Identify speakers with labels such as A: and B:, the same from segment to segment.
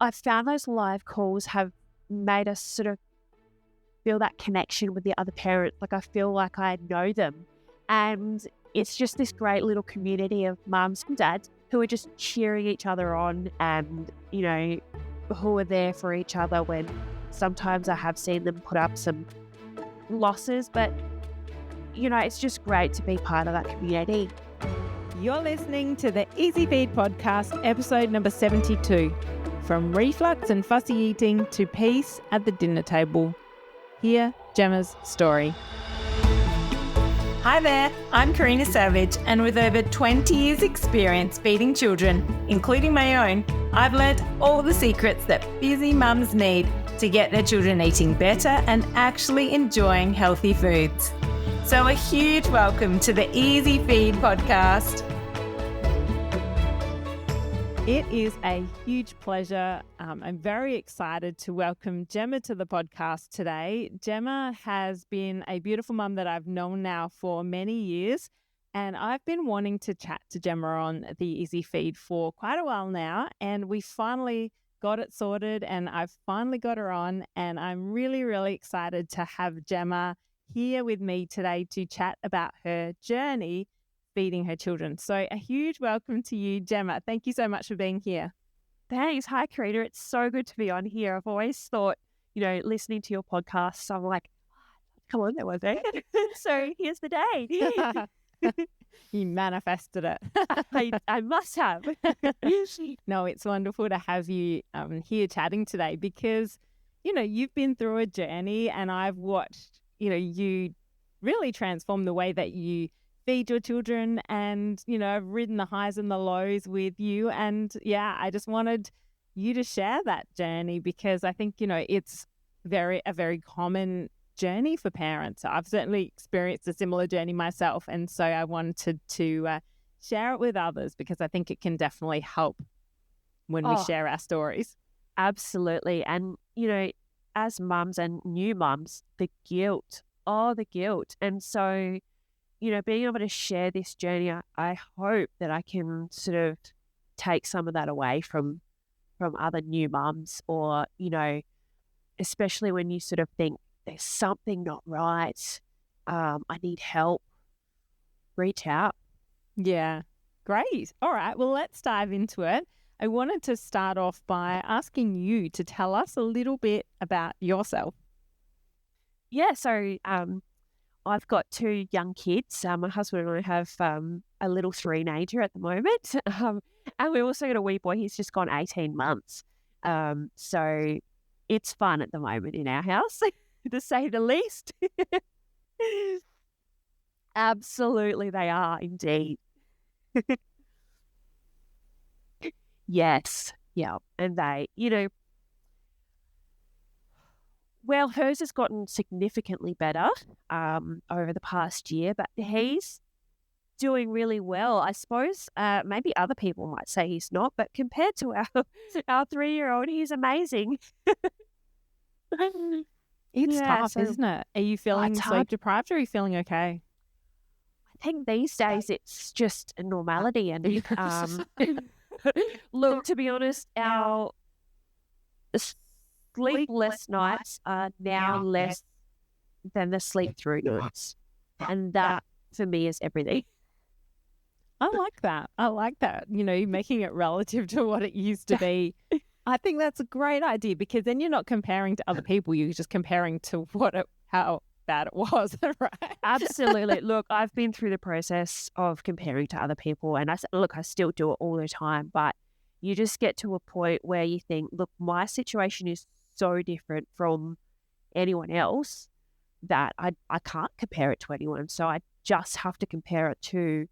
A: I've found those live calls have made us sort of feel that connection with the other parent. Like I feel like I know them. And it's just this great little community of mums and dads who are just cheering each other on and, who are there for each other when sometimes I have seen them put up some losses. But, it's just great to be part of that community.
B: You're listening to the Easy Feed podcast, episode number 72. From reflux and fussy eating to peace at the dinner table. Hear Jemma's story. Hi there, I'm Karina Savage, and with over 20 years experience feeding children, including my own, I've learnt all the secrets that busy mums need to get their children eating better and actually enjoying healthy foods. So a huge welcome to the Easy Feed podcast. It is a huge pleasure. I'm very excited to welcome Jemma to the podcast today. Jemma has been a beautiful mum that I've known now for many years, and I've been wanting to chat to Jemma on the Easy Feed for quite a while now, and we finally got it sorted, and I've finally got her on, and I'm really, really excited to have Jemma here with me today to chat about her journey feeding her children. So a huge welcome to you, Jemma. Thank you so much for being here.
A: Thanks. Hi, Karina. It's so good to be on here. I've always thought, listening to your podcast, I'm like, come on, there was day. So here's the day.
B: You manifested it.
A: I must have.
B: No, it's wonderful to have you here chatting today because, you've been through a journey and I've watched, you really transform the way that you feed your children, and I've ridden the highs and the lows with you, and I just wanted you to share that journey because I think it's a very common journey for parents. I've certainly experienced a similar journey myself, and so I wanted to share it with others because I think it can definitely help when we share our stories.
A: Absolutely. And as mums and new mums, the guilt, and so being able to share this journey, I hope that I can sort of take some of that away from other new mums, or, especially when you sort of think there's something not right, I need help, reach out.
B: Yeah, great. All right, well, let's dive into it. I wanted to start off by asking you to tell us a little bit about yourself.
A: Yeah, so I've got two young kids. My husband and I have a little three-nager at the moment. And we also got a wee boy. He's just gone 18 months. So it's fun at the moment in our house, to say the least. Absolutely, they are indeed. Yes. Yeah. And they, well, hers has gotten significantly better over the past year, but he's doing really well. I suppose maybe other people might say he's not, but compared to our 3-year-old, he's amazing.
B: It's tough, isn't it? Are you feeling sleep deprived, or are you feeling okay?
A: I think these days it's just a normality. And look, to be honest, our sleepless nights are now less than the sleep through nights. And that, for me, is everything.
B: I like that. Making it relative to what it used to be. I think that's a great idea because then you're not comparing to other people. You're just comparing to how bad it was, right?
A: Absolutely. Look, I've been through the process of comparing to other people, and I still do it all the time, but you just get to a point where you think, look, my situation is so different from anyone else that I can't compare it to anyone. So I just have to compare it to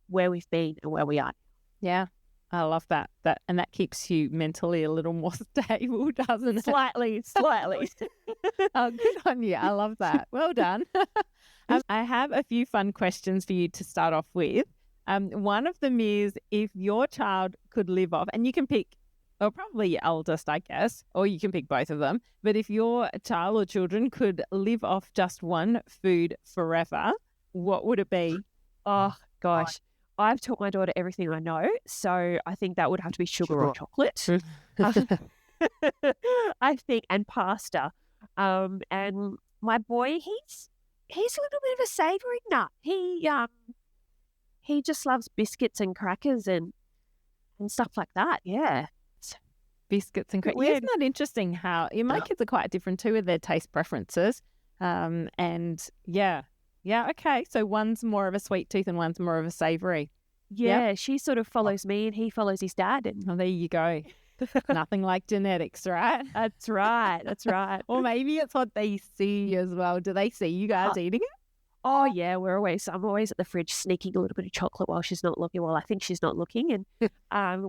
A: where we've been and where we are.
B: Yeah, I love that. And that keeps you mentally a little more stable, doesn't it?
A: Slightly.
B: Oh, good on you. I love that. Well done. I have a few fun questions for you to start off with. One of them is, if your child could live off, and you can pick, or probably your eldest, I guess, or you can pick both of them, but if your child or children could live off just one food forever, what would it be?
A: Oh, gosh. I've taught my daughter everything I know, so I think that would have to be sugar or chocolate. I think, and pasta. And my boy, he's a little bit of a savoury nut. He just loves biscuits and crackers and stuff like that. Yeah.
B: Biscuits and
A: Bit
B: crackers. Yeah,
A: weird.
B: isn't that interesting how my kids are quite different too with their taste preferences. And yeah, okay. So one's more of a sweet tooth and one's more of a savoury.
A: Yeah, she sort of follows me and he follows his dad. And
B: Oh, there you go. Nothing like genetics, right?
A: that's right. That's right.
B: Or maybe it's what they see as well. Do they see you guys eating it?
A: Oh yeah, I'm always at the fridge sneaking a little bit of chocolate while she's not looking. Well, I think she's not looking. And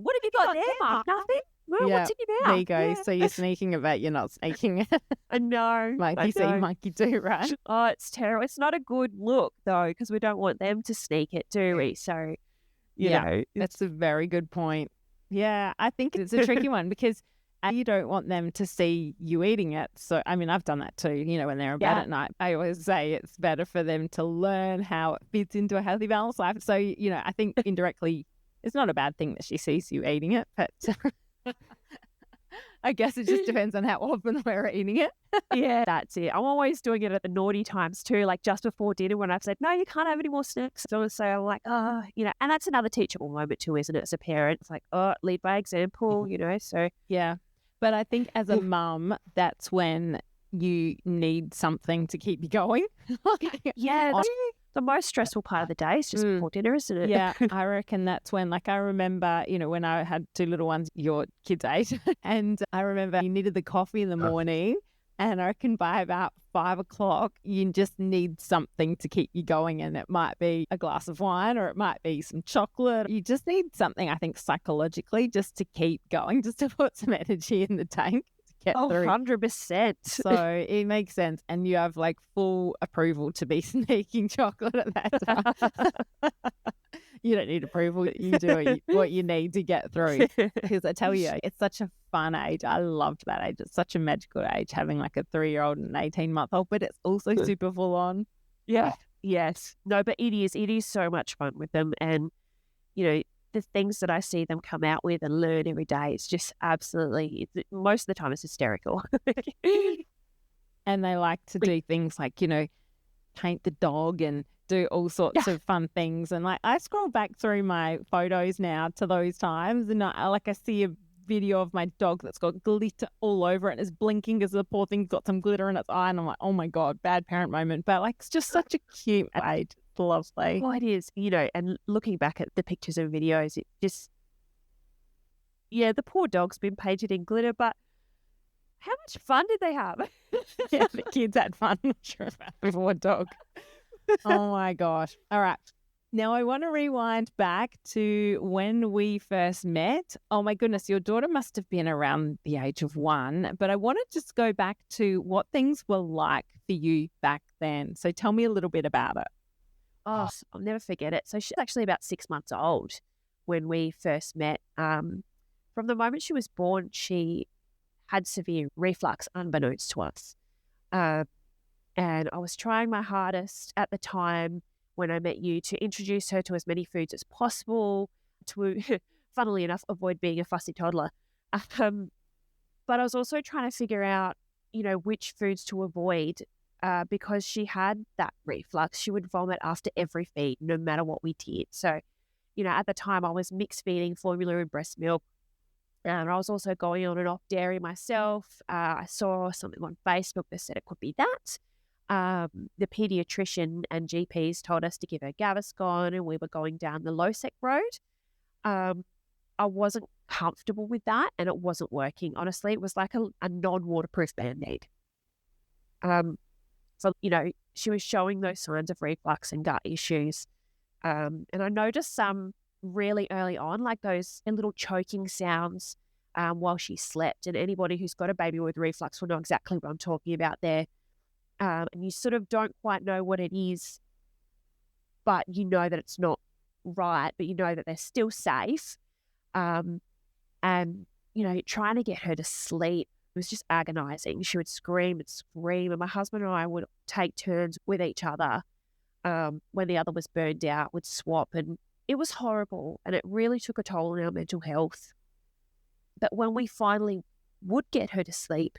A: what have you got there, Mum? Nothing. Well,
B: Yeah,
A: what's in your mouth?
B: there you go.
A: Yeah.
B: So you're sneaking it, but you're not sneaking it.
A: I know.
B: Monkey see, monkey do, right?
A: Oh, it's terrible. It's not a good look though, because we don't want them to sneak it, do we? So, you know,
B: that's a very good point. Yeah, I think it's a tricky one because you don't want them to see you eating it. So, I mean, I've done that too, when they're in bed at night. I always say it's better for them to learn how it fits into a healthy, balanced life. So, I think indirectly it's not a bad thing that she sees you eating it, but I guess it just depends on how often we're eating it.
A: Yeah, that's it. I'm always doing it at the naughty times too, like just before dinner when I've said, no, you can't have any more snacks. So I'm like, and that's another teachable moment too, isn't it? As a parent, it's like, lead by example, so.
B: Yeah. But I think as a mum, that's when you need something to keep you going.
A: Yeah, that's the most stressful part of the day is just before dinner, isn't it?
B: Yeah, I reckon that's when, I remember, when I had two little ones, your kids ate, and I remember you needed the coffee in the morning, and I reckon by about 5 o'clock, you just need something to keep you going, and it might be a glass of wine or it might be some chocolate. You just need something, I think, psychologically just to keep going, just to put some energy in the tank. Get through.
A: 100%.
B: So it makes sense. And you have full approval to be sneaking chocolate at that time. You don't need approval. You do what you need to get through. Because I tell you, it's such a fun age. I loved that age. It's such a magical age having a 3-year-old and an 18-month-old, but it's also super full on.
A: Yeah. Yes. No, but it is so much fun with them. And, the things that I see them come out with and learn every day, it's just absolutely, most of the time it's hysterical.
B: And they like to do things like, paint the dog and do all sorts of fun things. And I scroll back through my photos now to those times and I see a video of my dog that's got glitter all over it and is blinking because the poor thing's got some glitter in its eye. And I'm like, oh my God, bad parent moment. But it's just such a cute age. Lovely.
A: Well, it is, and looking back at the pictures and videos, it just, the poor dog's been painted in glitter, but how much fun did they have?
B: Yeah, the kids had fun. I'm sure about the poor dog. Oh my gosh. All right. Now I want to rewind back to when we first met. Oh my goodness, your daughter must have been around the age of 1, but I want to just go back to what things were like for you back then. So tell me a little bit about it.
A: Oh, I'll never forget it. So she's actually about 6 months old when we first met. From the moment she was born, she had severe reflux unbeknownst to us. And I was trying my hardest at the time when I met you to introduce her to as many foods as possible to, funnily enough, avoid being a fussy toddler. But I was also trying to figure out, which foods to avoid. Because she had that reflux, she would vomit after every feed, no matter what we did. So, at the time I was mixed feeding formula and breast milk. And I was also going on and off dairy myself. I saw something on Facebook that said it could be that. The pediatrician and GPs told us to give her Gaviscon and we were going down the low-sec road. I wasn't comfortable with that and it wasn't working. Honestly, it was like a non-waterproof Band-Aid. So, she was showing those signs of reflux and gut issues. And I noticed some really early on, like those little choking sounds while she slept. And anybody who's got a baby with reflux will know exactly what I'm talking about there. And you sort of don't quite know what it is, but you know that it's not right, but you know that they're still safe. And, trying to get her to sleep, it was just agonizing. She would scream and scream, and my husband and I would take turns with each other. When the other was burned out, would swap, and it was horrible, and it really took a toll on our mental health. But when we finally would get her to sleep,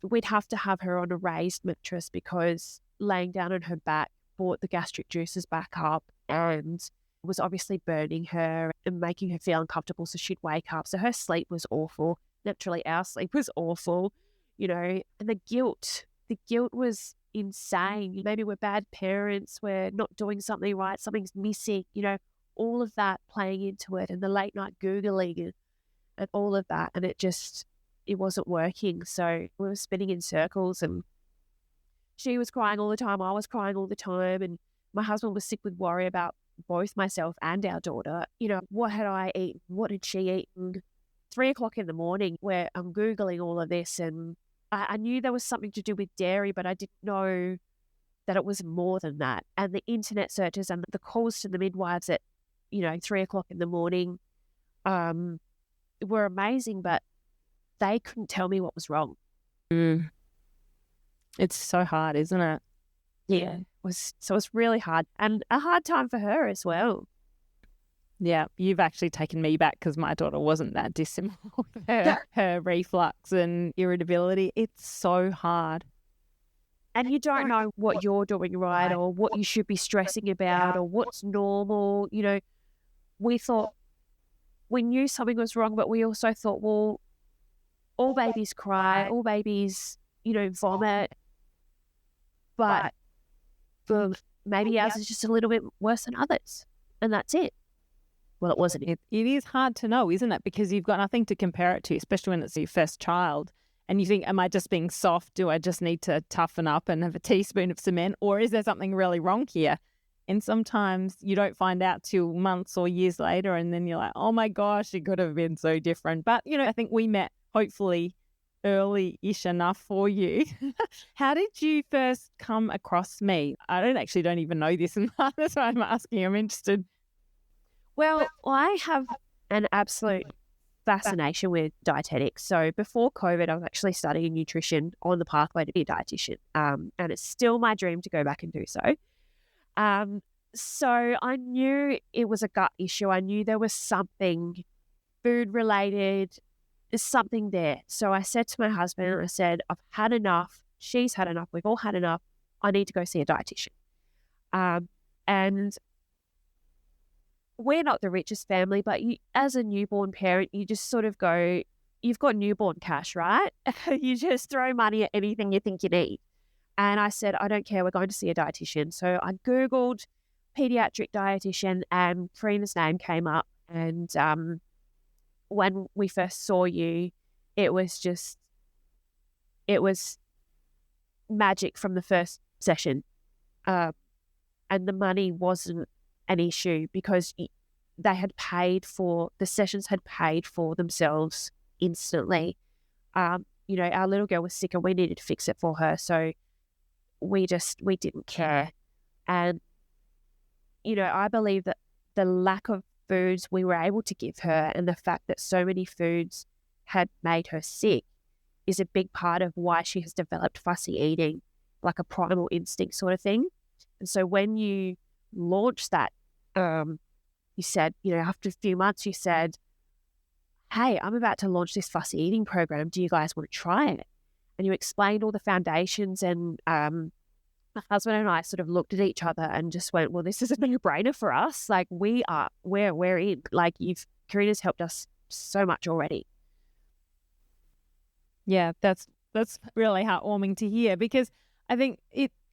A: we'd have to have her on a raised mattress because laying down on her back brought the gastric juices back up and was obviously burning her and making her feel uncomfortable. So she'd wake up. So her sleep was awful. Naturally, our sleep was awful, and the guilt was insane. Maybe we're bad parents. We're not doing something right. Something's missing, all of that playing into it, and the late night Googling and all of that. And it wasn't working. So we were spinning in circles, and she was crying all the time. I was crying all the time. And my husband was sick with worry about both myself and our daughter. What had I eaten? What had she eaten? 3:00 in the morning where I'm Googling all of this, and I knew there was something to do with dairy, but I didn't know that it was more than that. And the internet searches and the calls to the midwives at, 3:00 in the morning were amazing, but they couldn't tell me what was wrong.
B: It's so hard, isn't it?
A: Yeah. So it's really hard, and a hard time for her as well.
B: Yeah, you've actually taken me back because my daughter wasn't that dissimilar. Her reflux and irritability, it's so hard.
A: And you don't know what you're doing right or what you should be stressing about or what's normal. We knew something was wrong, but we also thought, well, all babies cry, all babies, vomit, but maybe ours is just a little bit worse than others, and that's it. Well, it wasn't.
B: It is hard to know, isn't it? Because you've got nothing to compare it to, especially when it's your first child. And you think, am I just being soft? Do I just need to toughen up and have a teaspoon of cement? Or is there something really wrong here? And sometimes you don't find out till months or years later. And then you're like, oh my gosh, it could have been so different. But, I think we met hopefully early-ish enough for you. How did you first come across me? I don't even know this, and that's why I'm asking. I'm interested.
A: Well, I have an absolute fascination with dietetics. So before COVID, I was actually studying nutrition on the pathway to be a dietitian. And it's still my dream to go back and do so. So I knew it was a gut issue. I knew there was something food related, there's something there. So I said to my husband, I said, I've had enough. She's had enough. We've all had enough. I need to go see a dietitian. And we're not the richest family, but as a newborn parent, you just sort of go, you've got newborn cash, right? You just throw money at anything you think you need. And I said, I don't care, we're going to see a dietitian. So I Googled pediatric dietitian and Karina's name came up. And when we first saw you, it was magic from the first session. And the money wasn't an issue because the sessions had paid for themselves instantly. Our little girl was sick and we needed to fix it for her. So we didn't care. And, I believe that the lack of foods we were able to give her and the fact that so many foods had made her sick is a big part of why she has developed fussy eating, like a primal instinct sort of thing. And so when you launched that, you said, after a few months, you said, hey, I'm about to launch this fussy eating program. Do you guys want to try it? And you explained all the foundations, and my husband and I sort of looked at each other and just went, well, this is a no-brainer for us. Like we're in. Like Karina's helped us so much already.
B: Yeah, that's really heartwarming to hear, because I think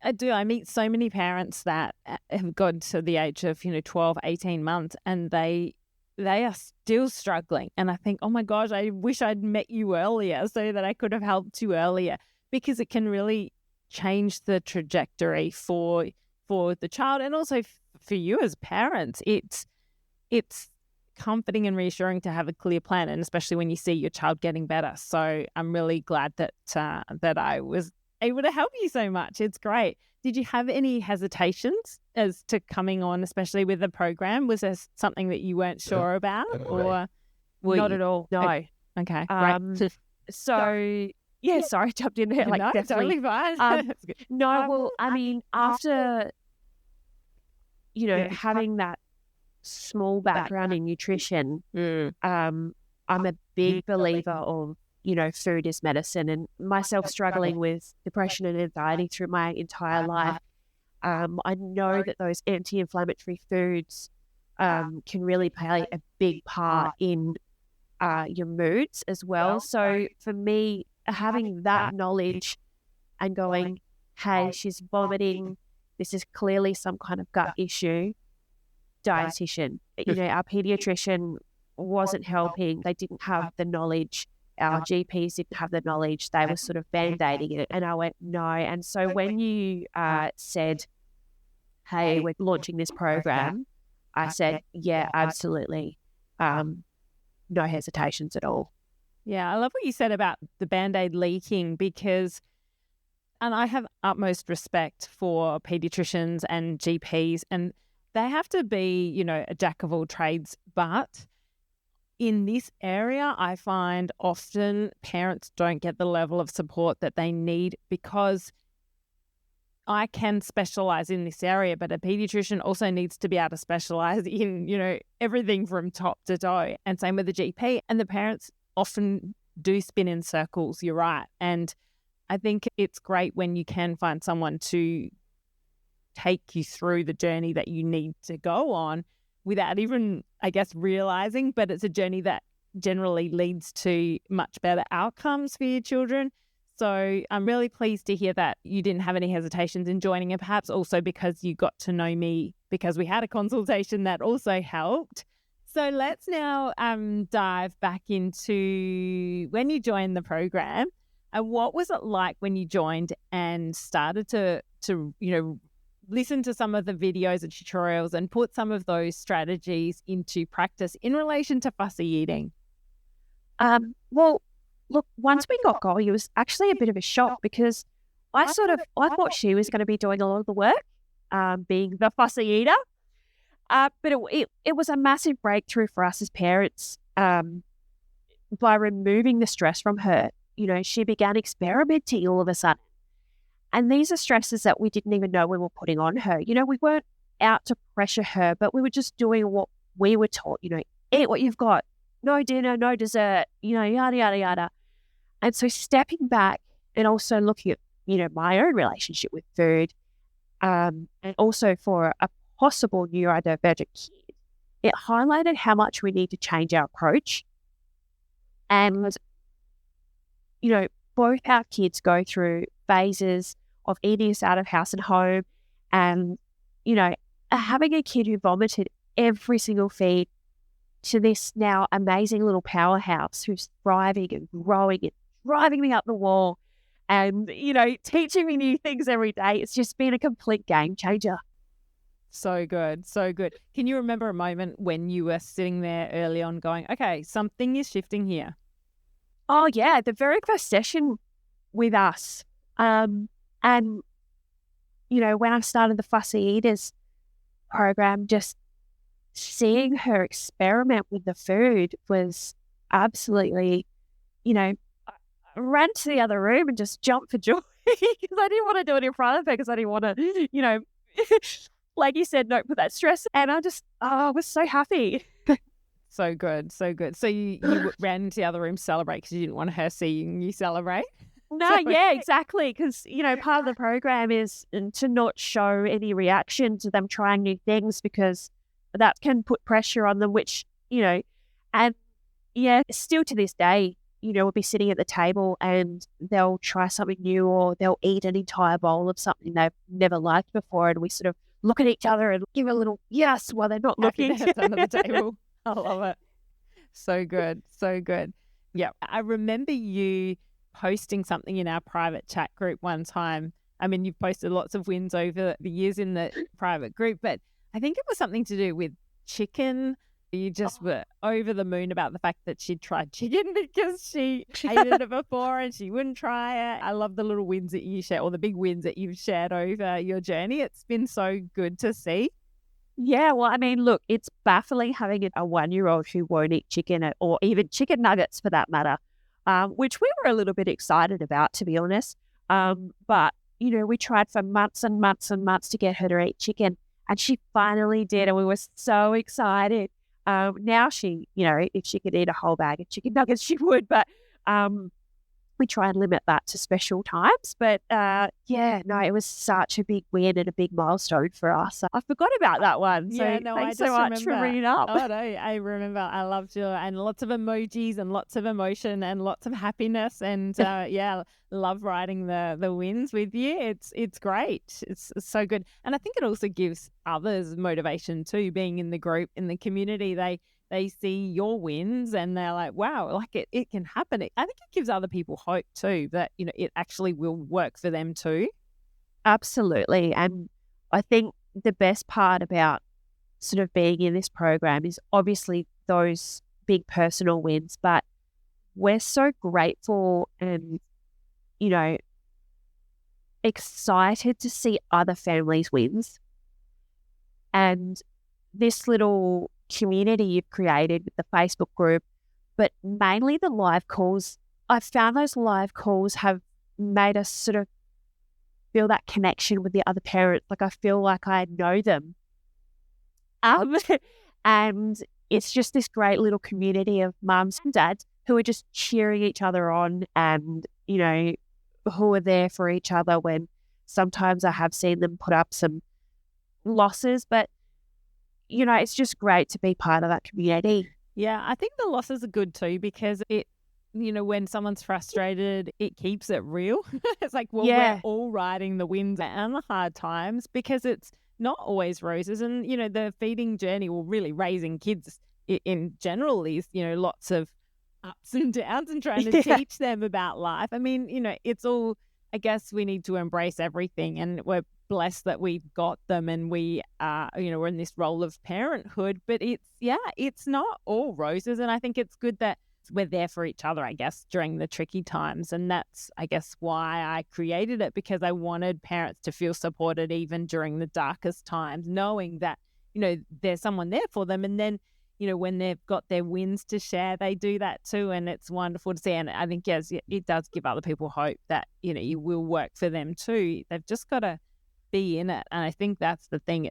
B: I meet so many parents that have gotten to the age of 12, 18 months, and they are still struggling. And I think, oh my gosh, I wish I'd met you earlier so that I could have helped you earlier, because it can really change the trajectory for the child and also for you as parents. It's comforting and reassuring to have a clear plan, and especially when you see your child getting better. So I'm really glad that I was able to help you so much. It's great. Did you have any hesitations as to coming on, especially with the program? Was there something that you weren't sure about, or
A: not at all? No.
B: Okay. Right.
A: So yeah, sorry, I jumped in there.
B: No,
A: definitely
B: totally fine.
A: No, well, I mean, after having that small background in nutrition, I'm a big believer of food is medicine, and myself struggling with depression and anxiety through my entire life. I know that those anti-inflammatory foods can really play a big part in your moods as well. So for me, having that knowledge and going, hey, she's vomiting, this is clearly some kind of gut issue, dietitian. Our pediatrician wasn't helping. They didn't have the knowledge. Our GPs didn't have the knowledge. They were sort of band-aiding it. And I went, no. And so when you said, hey, we're launching this program, I said, yeah, absolutely. No hesitations at all.
B: Yeah, I love what you said about the Band-Aid leaking because, and I have utmost respect for pediatricians and GPs, and they have to be, a jack of all trades. But in this area, I find often parents don't get the level of support that they need because I can specialize in this area, but a pediatrician also needs to be able to specialize in, everything from top to toe. And same with the GP. And the parents often do spin in circles. You're right. And I think it's great when you can find someone to take you through the journey that you need to go on without even, I guess, realizing, but it's a journey that generally leads to much better outcomes for your children. So I'm really pleased to hear that you didn't have any hesitations in joining, and perhaps also because you got to know me because we had a consultation that also helped. So let's now dive back into when you joined the program. And what was it like when you joined and started to listen to some of the videos and tutorials and put some of those strategies into practice in relation to fussy eating?
A: Well, look, once we got going, it was actually a bit of a shock because I thought she was going to be doing a lot of the work, being the fussy eater. But it was a massive breakthrough for us as parents by removing the stress from her. She began experimenting all of a sudden. And these are stresses that we didn't even know we were putting on her. We weren't out to pressure her, but we were just doing what we were taught, eat what you've got, no dinner, no dessert, yada, yada, yada. And so stepping back and also looking at, my own relationship with food, and also for a possible neurodivergent kid, it highlighted how much we need to change our approach. And, both our kids go through phases of eating us out of house and home, and, having a kid who vomited every single feed to this now amazing little powerhouse who's thriving and growing and driving me up the wall and, teaching me new things every day. It's just been a complete game changer.
B: So good. So good. Can you remember a moment when you were sitting there early on going, okay, something is shifting here?
A: Oh, yeah. The very first session with us. And, when I started the Fussy Eaters program, just seeing her experiment with the food was absolutely, I ran to the other room and just jumped for joy because I didn't want to do it in front of her because I didn't want to, like you said, not put that stress. And I was so happy.
B: So good. So good. So you ran into the other room to celebrate because you didn't want her seeing you celebrate?
A: No, yeah, exactly. Because, part of the program is to not show any reaction to them trying new things because that can put pressure on them, which, and yeah, still to this day, we'll be sitting at the table and they'll try something new or they'll eat an entire bowl of something they've never liked before. And we sort of look at each other and give a little yes while they're not looking.
B: Under the table. I love it. So good. So good. Yeah. I remember you posting something in our private chat group one time. I mean, you've posted lots of wins over the years in the private group, but I think it was something to do with chicken. You just were over the moon about the fact that she'd tried chicken because she hated it before and she wouldn't try it. I love the little wins that you share, or the big wins that you've shared over your journey. It's been so good to see.
A: Yeah, well, I mean, look, it's baffling having a 1-year-old who won't eat chicken or even chicken nuggets for that matter, which we were a little bit excited about, to be honest. But, we tried for months and months and months to get her to eat chicken, and she finally did, and we were so excited. Now she, if she could eat a whole bag of chicken nuggets, she would. But we try and limit that to special times. But yeah, no, it was such a big win and a big milestone for us. I forgot about that one. So
B: Yeah, no, I
A: thanks so
B: just
A: much for
B: remember.
A: bringing it up.
B: Oh no, I remember. I loved your and lots of emojis and lots of emotion and lots of happiness and yeah, love writing the wins with you. It's great. It's so good, and I think it also gives others motivation too. Being in the group in the community, they see your wins and they're like, wow, like it can happen. I think it gives other people hope too that it actually will work for them too.
A: Absolutely. And I think the best part about sort of being in this program is obviously those big personal wins, but we're so grateful and, you know, excited to see other families' wins. And this little community you've created with the Facebook group, but mainly the live calls, I found those live calls have made us sort of feel that connection with the other parents. Like I feel like I know them. And it's just this great little community of mums and dads who are just cheering each other on and, who are there for each other when sometimes I have seen them put up some losses, but it's just great to be part of that community.
B: Yeah, I think the losses are good too because when someone's frustrated, it keeps it real. It's like, well, we're all riding the wins and the hard times because it's not always roses. And, the feeding journey or really raising kids in general is, lots of ups and downs and trying to teach them about life. I mean, it's all, I guess we need to embrace everything and we're blessed that we've got them and we are, we're in this role of parenthood, but it's not all roses. And I think it's good that we're there for each other, I guess, during the tricky times. And that's, I guess, why I created it, because I wanted parents to feel supported even during the darkest times, knowing that, there's someone there for them. And then, when they've got their wins to share, they do that too. And it's wonderful to see. And I think, yes, it does give other people hope that, it will work for them too. They've just got to be in it. And I think that's the thing.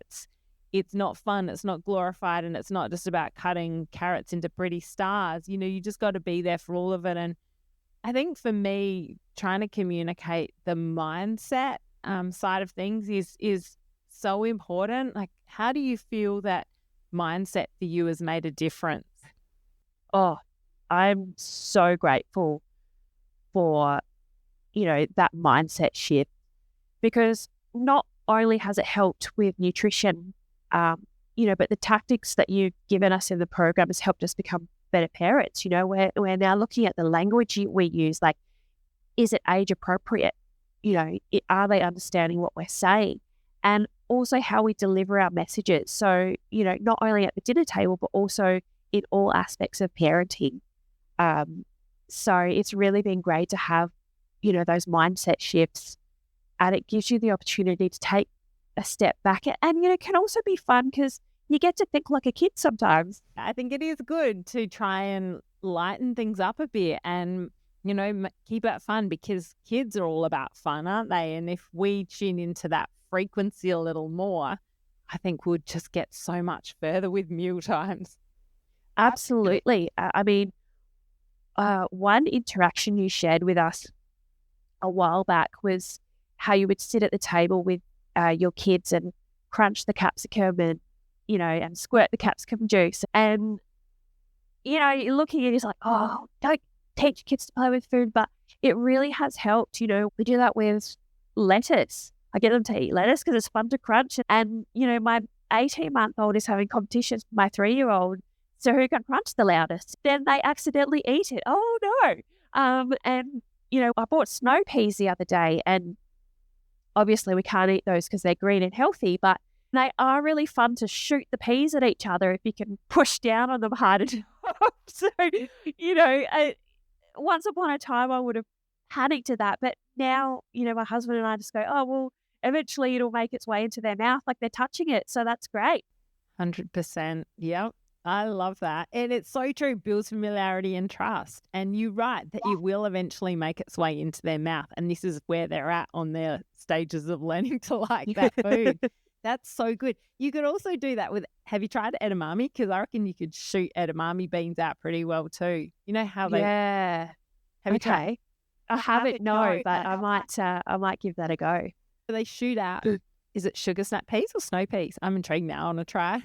B: It's not fun, it's not glorified, and it's not just about cutting carrots into pretty stars. You just got to be there for all of it. And I think for me, trying to communicate the mindset side of things is so important. Like, how do you feel that mindset for you has made a difference?
A: Oh, I'm so grateful for, that mindset shift, because not only has it helped with nutrition, but the tactics that you've given us in the program has helped us become better parents. We're now looking at the language we use, like, is it age appropriate? Are they understanding what we're saying? And also how we deliver our messages. So, not only at the dinner table, but also in all aspects of parenting. So it's really been great to have, those mindset shifts, and it gives you the opportunity to take a step back. And, it can also be fun because you get to think like a kid sometimes.
B: I think it is good to try and lighten things up a bit and, keep it fun, because kids are all about fun, aren't they? And if we tune into that frequency a little more, I think we'll just get so much further with meal times.
A: Absolutely. I mean, one interaction you shared with us a while back was how you would sit at the table with your kids and crunch the capsicum and, and squirt the capsicum juice. And, you're looking at it, it's like, oh, don't teach kids to play with food. But it really has helped. We do that with lettuce. I get them to eat lettuce because it's fun to crunch. And, my 18-month-old is having competitions with my 3-year-old. So who can crunch the loudest? Then they accidentally eat it. Oh, no. And, I bought snow peas the other day, and obviously we can't eat those because they're green and healthy, but they are really fun to shoot the peas at each other if you can push down on them hard enough. So, once upon a time I would have panicked at that, but now, my husband and I just go, oh, well, eventually it'll make its way into their mouth like they're touching it. So that's great.
B: 100%. Yep. I love that. And it's so true. Builds familiarity and trust. And you're right that it will eventually make its way into their mouth. And this is where they're at on their stages of learning to like that food. That's so good. You could also do that with, have you tried edamame? Because I reckon you could shoot edamame beans out pretty well too. You know how they...
A: Yeah.
B: Have you tried?
A: I haven't, no, but I might give that a go.
B: They shoot out. Is it sugar snap peas or snow peas? I'm intrigued now. I want to try.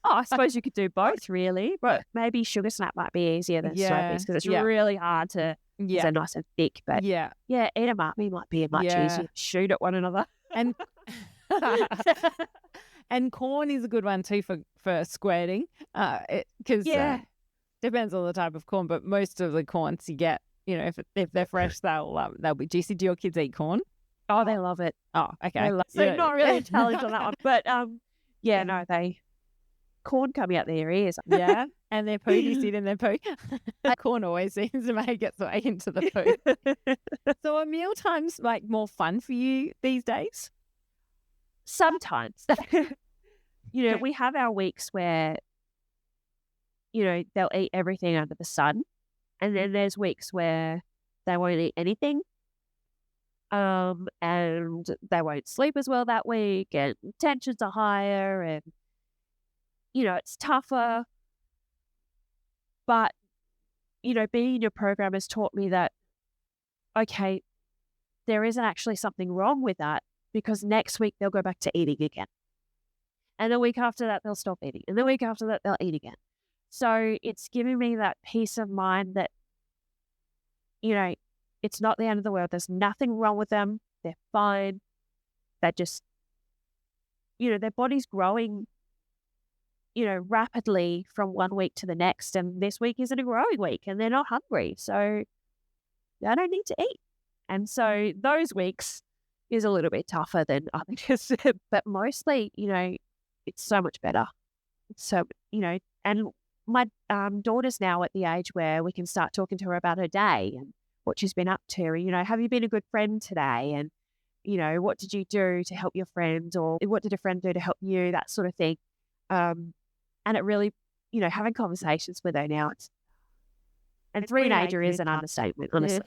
A: Oh, I suppose you could do both, really. But maybe sugar snap might be easier than snow peas because it's really hard to. Yeah, they're nice and thick. But yeah, eat them up. It might be much easier to shoot at one another.
B: And and corn is a good one too for squirting. Because depends on the type of corn, but most of the corns you get, if they're fresh, they'll be juicy. Do your kids eat corn?
A: Oh, they love it.
B: Oh, okay.
A: So not really a challenge on that one, but corn coming out their ears.
B: Yeah, and their poo, you sit in their poo. Corn always seems to make its way into the poo. So are meal times like more fun for you these days?
A: Sometimes. We have our weeks where, they'll eat everything under the sun. And then there's weeks where they won't eat anything. And they won't sleep as well that week, and tensions are higher, and it's tougher. But being in your program has taught me that okay, there isn't actually something wrong with that, because next week they'll go back to eating again, and the week after that they'll stop eating, and the week after that they'll eat again. So it's giving me that peace of mind that it's not the end of the world. There's nothing wrong with them. They're fine. They're just, their body's growing, rapidly from one week to the next. And this week isn't a growing week, and they're not hungry. So they don't need to eat. And so those weeks is a little bit tougher than others. But mostly, it's so much better. So, and my daughter's now at the age where we can start talking to her about her day and what she's been up to. Have you been a good friend today? And, what did you do to help your friend? Or what did a friend do to help you? That sort of thing. And it really, having conversations with her now. And three-nager is an understatement, honestly.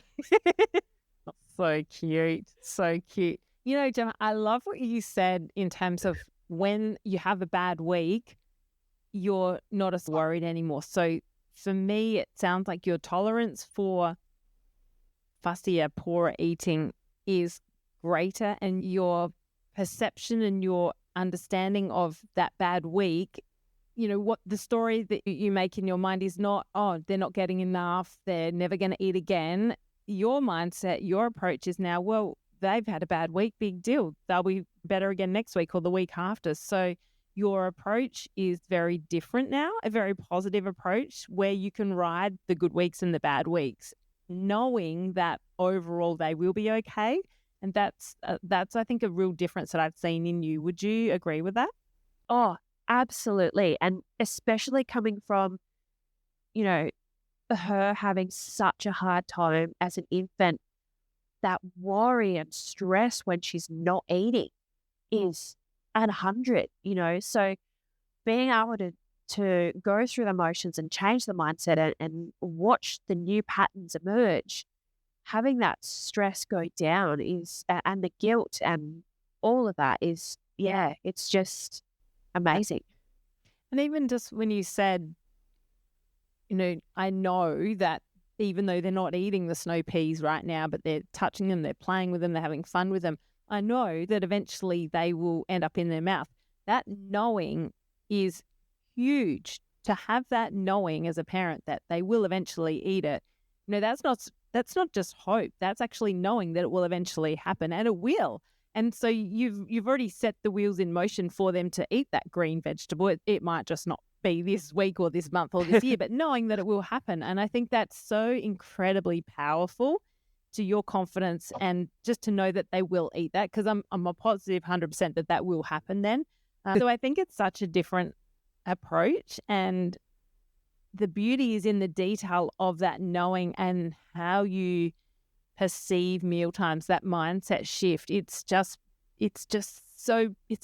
B: So cute. So cute. Jemma, I love what you said in terms of when you have a bad week, you're not as worried anymore. So for me, it sounds like your tolerance for fussier, poorer eating is greater, and your perception and your understanding of that bad week, what the story that you make in your mind is not, oh, they're not getting enough, they're never going to eat again. Your mindset, your approach is now, well, they've had a bad week, big deal. They'll be better again next week or the week after. So your approach is very different now, a very positive approach where you can ride the good weeks and the bad weeks, knowing that overall they will be okay. And that's I think, a real difference that I've seen in you. Would you agree with that?
A: Oh, absolutely. And especially coming from, her having such a hard time as an infant, that worry and stress when she's not eating is at 100, So being able to go through the motions and change the mindset and watch the new patterns emerge, having that stress go down and the guilt and all of that is, it's just amazing.
B: And even just when you said, I know that even though they're not eating the snow peas right now, but they're touching them, they're playing with them, they're having fun with them, I know that eventually they will end up in their mouth. That knowing is huge. To have that knowing as a parent that they will eventually eat it, that's not just hope. That's actually knowing that it will eventually happen, and it will. And so you've already set the wheels in motion for them to eat that green vegetable. It might just not be this week or this month or this year, but knowing that it will happen. And I think that's so incredibly powerful to your confidence, and just to know that they will eat that, because I'm a positive 100% that will happen then. So I think it's such a different approach, and the beauty is in the detail of that knowing and how you perceive mealtimes, that mindset shift. It's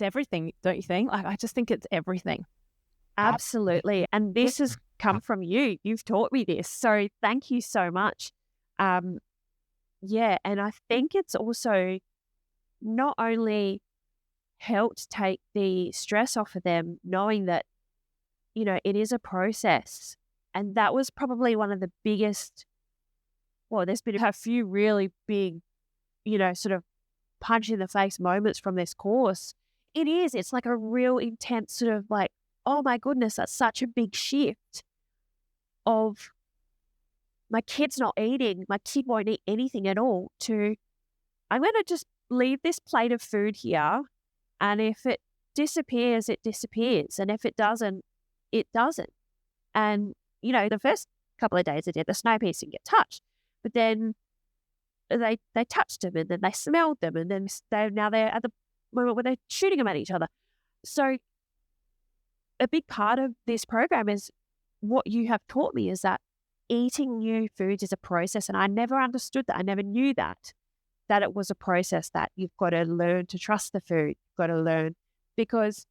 B: everything, don't you think? Like, I just think it's everything.
A: Absolutely. And this has come from you. You've taught me this. So thank you so much. And I think it's also not only helped take the stress off of them, knowing that, it is a process. And that was probably one of the biggest well, there's been a few really big, sort of punch in the face moments from this course. It's like a real intense sort of like, oh my goodness, that's such a big shift of my kid's not eating, my kid won't eat anything at all, to I'm going to just leave this plate of food here. And if it disappears, it disappears. And if it doesn't, it doesn't. And, the first couple of days I did, the snow piece didn't get touched. But then they touched them, and then they smelled them, and then they're at the moment where they're shooting them at each other. So a big part of this program is what you have taught me is that eating new foods is a process. And I never understood that. I never knew that it was a process, that you've got to learn to trust the food. You've got to learn, because,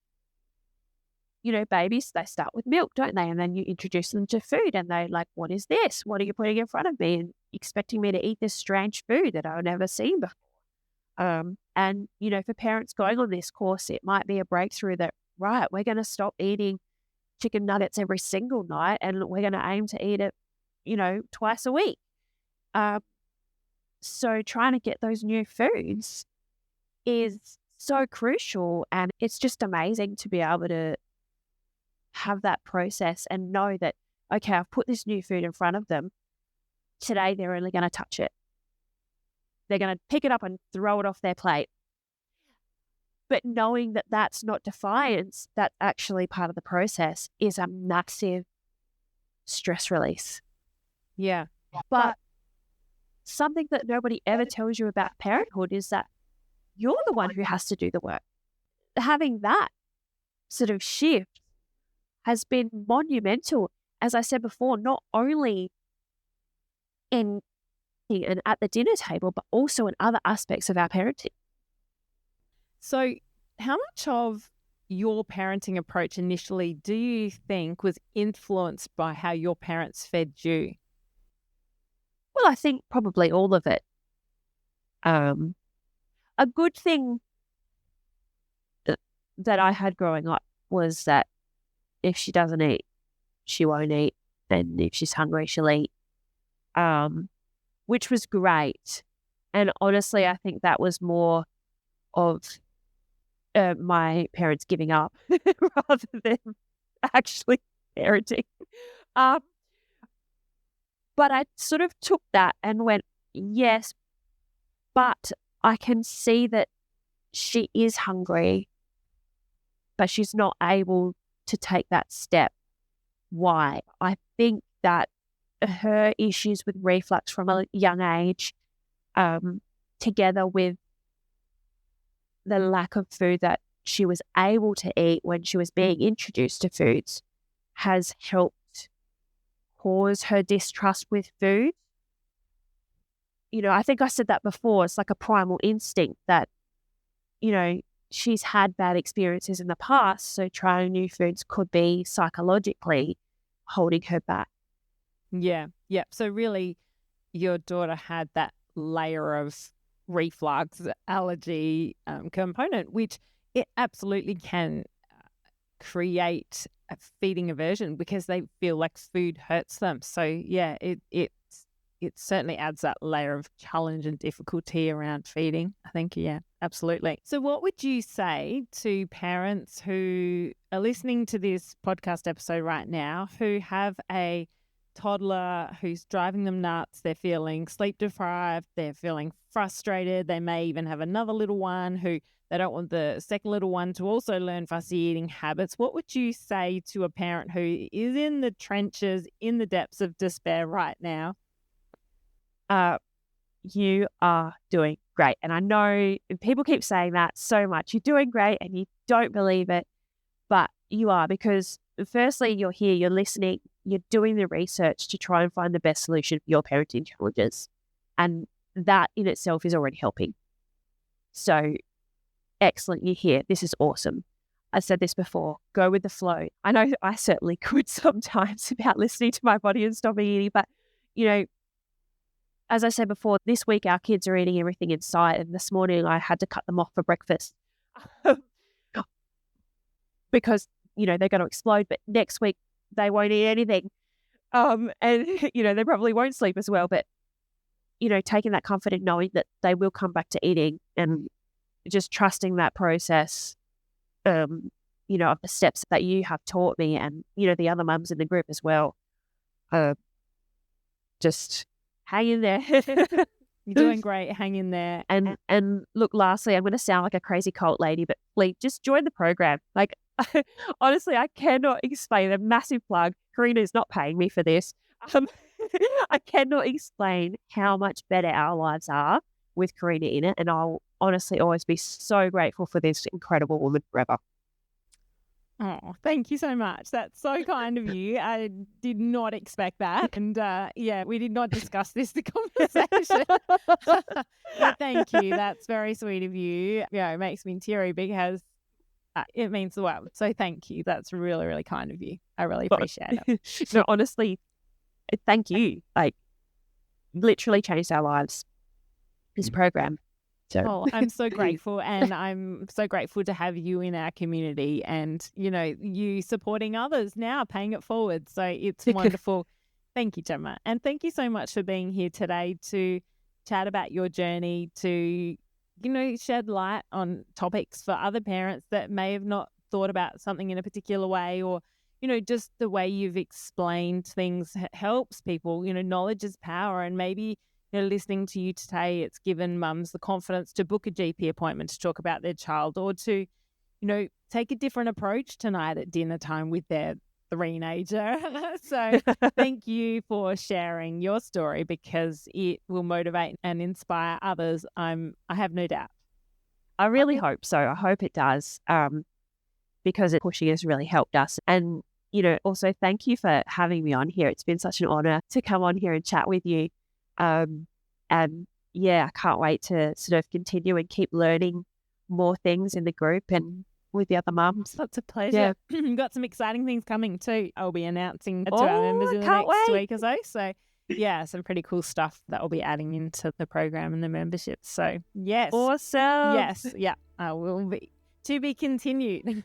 A: babies, they start with milk, don't they? And then you introduce them to food, and they're like, what is this? What are you putting in front of me? And expecting me to eat this strange food that I've never seen before. And, for parents going on this course, it might be a breakthrough that, right, we're going to stop eating chicken nuggets every single night, and we're going to aim to eat it, twice a week. So trying to get those new foods is so crucial, and it's just amazing to be able to have that process and know that, okay, I've put this new food in front of them. Today, they're only going to touch it. They're going to pick it up and throw it off their plate. But knowing that that's not defiance, that's actually part of the process, is a massive stress release.
B: Yeah.
A: But something that nobody ever tells you about parenthood is that you're the one who has to do the work. Having that sort of shift has been monumental, as I said before, not only in and at the dinner table, but also in other aspects of our parenting.
B: So how much of your parenting approach initially do you think was influenced by how your parents fed you?
A: Well, I think probably all of it. A good thing that I had growing up was that if she doesn't eat, she won't eat. And if she's hungry, she'll eat, which was great. And honestly, I think that was more of my parents giving up rather than actually parenting. But I sort of took that and went, yes, but I can see that she is hungry, but she's not able to take that step. Why? I think that her issues with reflux from a young age, together with the lack of food that she was able to eat when she was being introduced to foods, has helped cause her distrust with food. I think I said that before. It's like a primal instinct that, she's had bad experiences in the past. So trying new foods could be psychologically holding her back.
B: Yeah. Yeah. So really your daughter had that layer of reflux allergy component, which it absolutely can create a feeding aversion because they feel like food hurts them. So yeah, it certainly adds that layer of challenge and difficulty around feeding, I think. Yeah, absolutely. So what would you say to parents who are listening to this podcast episode right now who have a toddler who's driving them nuts? They're feeling sleep deprived, they're feeling frustrated, they may even have another little one who they don't want the second little one to also learn fussy eating habits. What would you say to a parent who is in the trenches, in the depths of despair right now?
A: You are doing great. And I know people keep saying that so much. You're doing great and you don't believe it, but you are, because firstly, you're here, you're listening, you're doing the research to try and find the best solution for your parenting challenges. And that in itself is already helping. So excellent, you're here. This is awesome. I said this before, go with the flow. I know I certainly could sometimes about listening to my body and stopping eating, but as I said before, this week our kids are eating everything in sight, and this morning I had to cut them off for breakfast because, they're going to explode, but next week they won't eat anything. And, they probably won't sleep as well, but taking that comfort in knowing that they will come back to eating and just trusting that process, of the steps that you have taught me and, the other mums in the group as well. Just hang in there.
B: You're doing great. Hang in there.
A: And look, lastly, I'm going to sound like a crazy cult lady, but please just join the program. Like, honestly, I cannot explain. A massive plug. Karina is not paying me for this. I cannot explain how much better our lives are with Karina in it. And I'll honestly always be so grateful for this incredible woman forever.
B: Oh, thank you so much. That's so kind of you. I did not expect that. And we did not discuss this in the conversation. But thank you. That's very sweet of you. Yeah, it makes me teary because it means the world. So thank you. That's really, really kind of you. I really appreciate it.
A: No, honestly, thank you. Like, literally changed our lives, this program. So.
B: I'm so grateful, and I'm so grateful to have you in our community and, you supporting others now, paying it forward. So it's wonderful. Thank you, Jemma. And thank you so much for being here today to chat about your journey, to, shed light on topics for other parents that may have not thought about something in a particular way, or, just the way you've explained things helps people. Knowledge is power, and maybe listening to you today, it's given mums the confidence to book a GP appointment to talk about their child, or to, take a different approach tonight at dinner time with their three-nager. So thank you for sharing your story, because it will motivate and inspire others. I have no doubt.
A: I really hope so. I hope it does, because pushing has really helped us. And, also thank you for having me on here. It's been such an honor to come on here and chat with you. And I can't wait to sort of continue and keep learning more things in the group and with the other mums.
B: That's a pleasure. Yeah. We've got some exciting things coming too. I'll be announcing to our members in the next week or so. So yeah, some pretty cool stuff that we'll be adding into the program and the membership. So yes.
A: Awesome.
B: Yes. Yeah. I will be to be continued.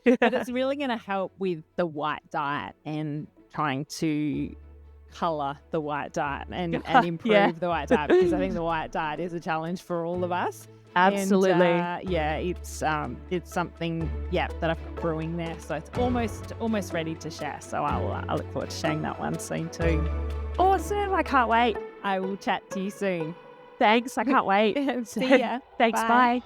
B: But it's really going to help with the white diet and trying to colour the white diet and improve the white diet, because I think the white diet is a challenge for all of us.
A: Absolutely.
B: And, it's something that I've got brewing there, so it's almost ready to share. So I'll look forward to sharing that one soon too.
A: Awesome! I can't wait.
B: I will chat to you soon.
A: Thanks. I can't wait.
B: See ya.
A: Thanks. Bye.